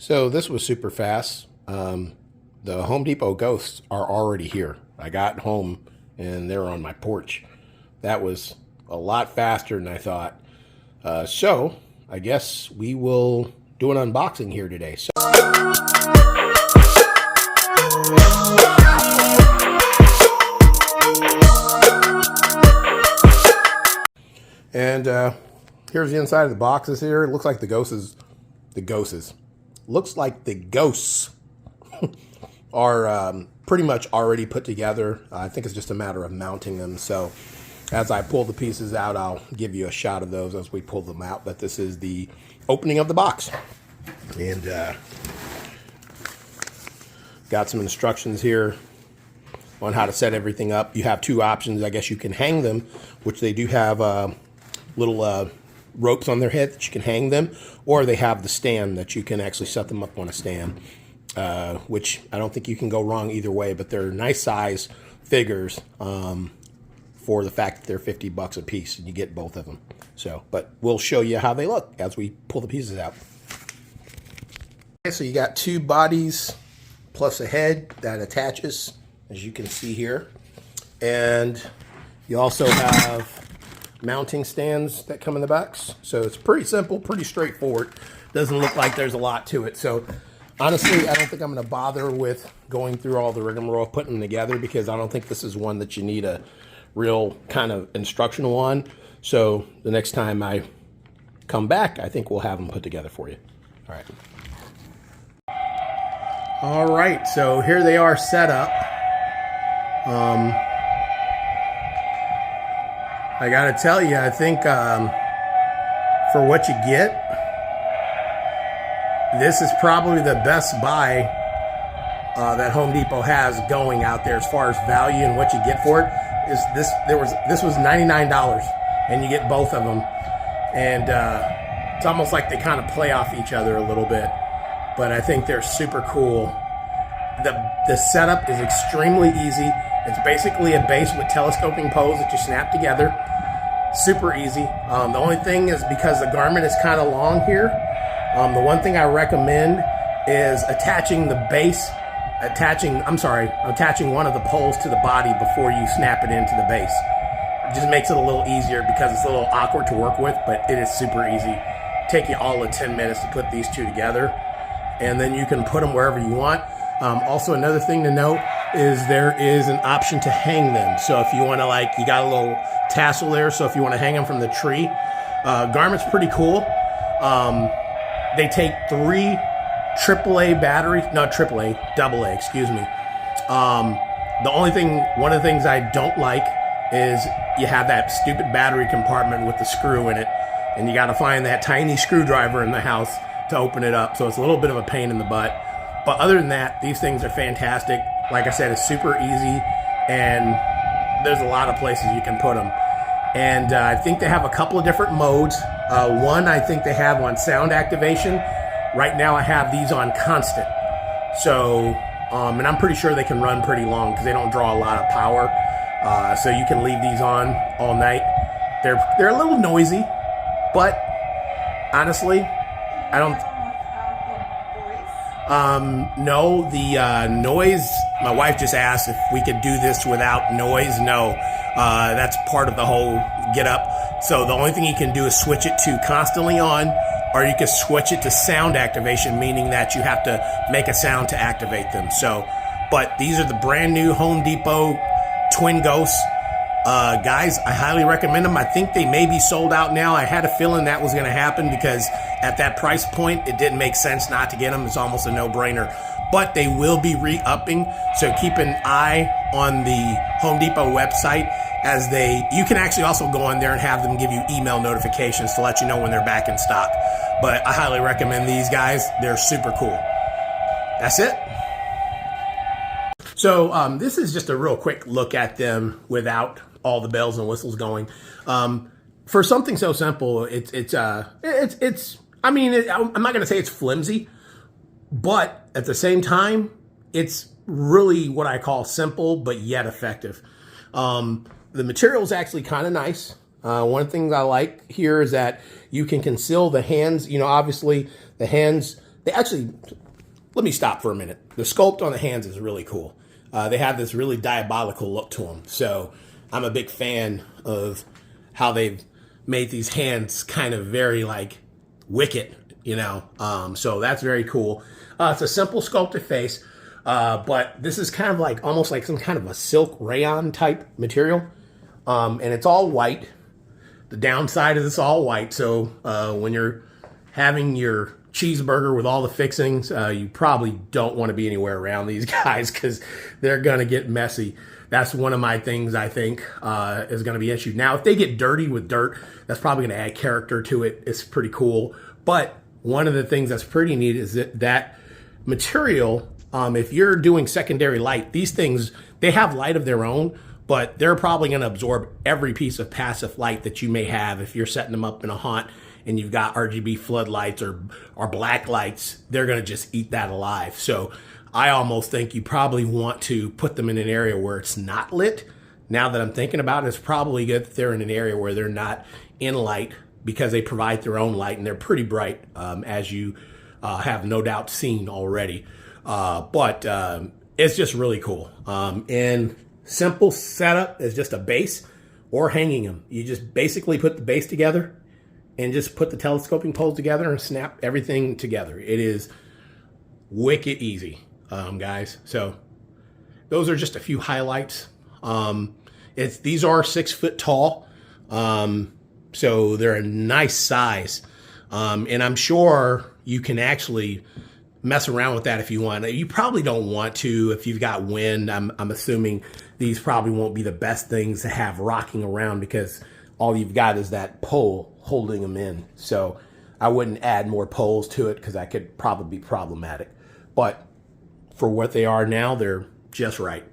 So this was super fast. The Home Depot ghosts are already here. I got home and they're on my porch. That was a lot faster than I thought. So I guess we will do an unboxing here today. And here's the inside of the boxes here. It looks like the ghosts are pretty much already put together. I think it's just a matter of mounting them. So as I pull the pieces out, I'll give you a shot of those as we pull them out. But this is the opening of the box. And got some instructions here on how to set everything up. You have two options. I guess you can hang them, which they do have little ropes on their head that you can hang them, or they have the stand that you can actually set them up on a stand, which I don't think you can go wrong either way, but they're nice size figures for the fact that they're $50 a piece and you get both of them. So, but we'll show you how they look as we pull the pieces out. Okay, so you got two bodies plus a head that attaches, as you can see here. And you also have mounting stands that come in the box. So it's pretty simple, pretty straightforward. Doesn't look like there's a lot to it. So honestly, I don't think I'm going to bother with going through all the rigmarole of putting them together, because I don't think this is one that you need a real kind of instructional on. So the next time I come back, I think we'll have them put together for you. All right. All right, so here they are set up. I gotta tell you, I think for what you get, this is probably the best buy that Home Depot has going out there as far as value and what you get for it. This was $99 and you get both of them, and it's almost like they kind of play off each other a little bit, but I think they're super cool. The setup is extremely easy. It's basically a base with telescoping poles that you snap together. Super easy. The only thing is, because the garment is kind of long here, the one thing I recommend is attaching one of the poles to the body before you snap it into the base. It just makes it a little easier, because it's a little awkward to work with, but it is super easy. Take you all of 10 minutes to put these two together, and then you can put them wherever you want. Also, another thing to note is there is an option to hang them. So if you want to, you got a little tassel there, so if you want to hang them from the tree. Garment's pretty cool. They take 3 AA batteries, not AA, AA, excuse me. One of the things I don't like is you have that stupid battery compartment with the screw in it, and you got to find that tiny screwdriver in the house to open it up. So it's a little bit of a pain in the butt. But other than that, these things are fantastic. Like I said, it's super easy, and there's a lot of places you can put them. And I think they have a couple of different modes. One, I think they have on sound activation. Right now I have these on constant. So, and I'm pretty sure they can run pretty long because they don't draw a lot of power. So you can leave these on all night. They're a little noisy, but honestly, I don't... No, the noise, my wife just asked if we could do this without noise. No, that's part of the whole get up. So the only thing you can do is switch it to constantly on, or you can switch it to sound activation, meaning that you have to make a sound to activate them. So, but these are the brand new Home Depot Twin Ghosts. Guys, I highly recommend them. I think they may be sold out now. I had a feeling that was going to happen, because at that price point, it didn't make sense not to get them. It's almost a no-brainer. But they will be re-upping, so keep an eye on the Home Depot website, as you can actually also go on there and have them give you email notifications to let you know when they're back in stock. But I highly recommend these guys. They're super cool. That's it. So this is just a real quick look at them without all the bells and whistles going. For something so simple, I'm not going to say it's flimsy, but at the same time, it's really what I call simple, but yet effective. The material is actually kind of nice. One of the things I like here is that you can conceal the hands. You know, obviously the hands They actually, let me stop for a minute. The sculpt on the hands is really cool. They have this really diabolical look to them. So I'm a big fan of how they've made these hands kind of very like wicked, you know. So that's very cool. It's a simple sculpted face, but this is kind of like almost like some kind of a silk rayon type material. And it's all white. The downside is it's all white. So when you're having your cheeseburger with all the fixings, you probably don't want to be anywhere around these guys because they're going to get messy. That's one of my things I think is going to be an issue. Now, if they get dirty with dirt, that's probably going to add character to it. It's pretty cool. But one of the things that's pretty neat is that material, if you're doing secondary light, these things, they have light of their own, but they're probably going to absorb every piece of passive light that you may have if you're setting them up in a haunt and you've got RGB floodlights or black lights. They're going to just eat that alive. So I almost think you probably want to put them in an area where it's not lit. Now that I'm thinking about it, it's probably good that they're in an area where they're not in light because they provide their own light and they're pretty bright, as you have no doubt seen already. But it's just really cool. And simple setup is just a base or hanging them. You just basically put the base together and just put the telescoping poles together and snap everything together. It is wicked easy, guys. So those are just a few highlights. These are 6 foot tall, so they're a nice size, and I'm sure you can actually mess around with that if you want. You probably don't want to if you've got wind. I'm assuming these probably won't be the best things to have rocking around because all you've got is that pole holding them in. So I wouldn't add more poles to it because that could probably be problematic. But for what they are now, they're just right.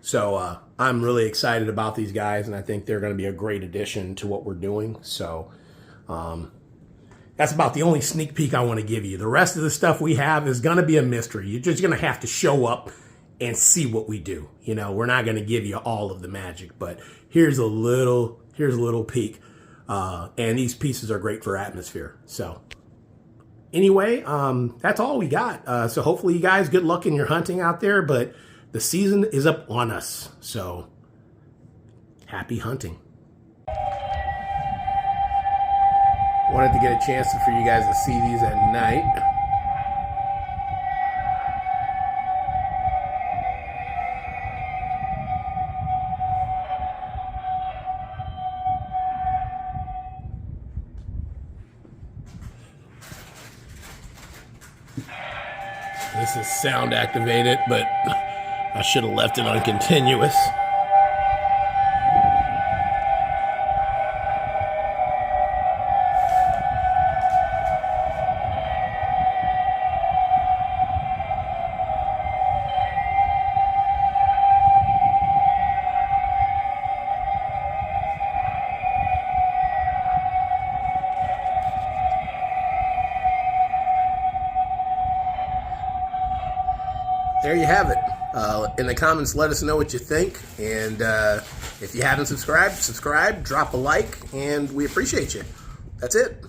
So I'm really excited about these guys, and I think they're going to be a great addition to what we're doing. So that's about the only sneak peek I want to give you. The rest of the stuff we have is going to be a mystery. You're just going to have to show up and see what we do. You know, we're not going to give you all of the magic, but here's a little peek. And these pieces are great for atmosphere. So anyway, that's all we got. So hopefully you guys, good luck in your hunting out there, but the season is up on us. So happy hunting. Wanted to get a chance for you guys to see these at night. This is sound activated, but I should have left it on continuous. There you have it. In the comments, let us know what you think. And if you haven't subscribed, drop a like, and we appreciate you. That's it.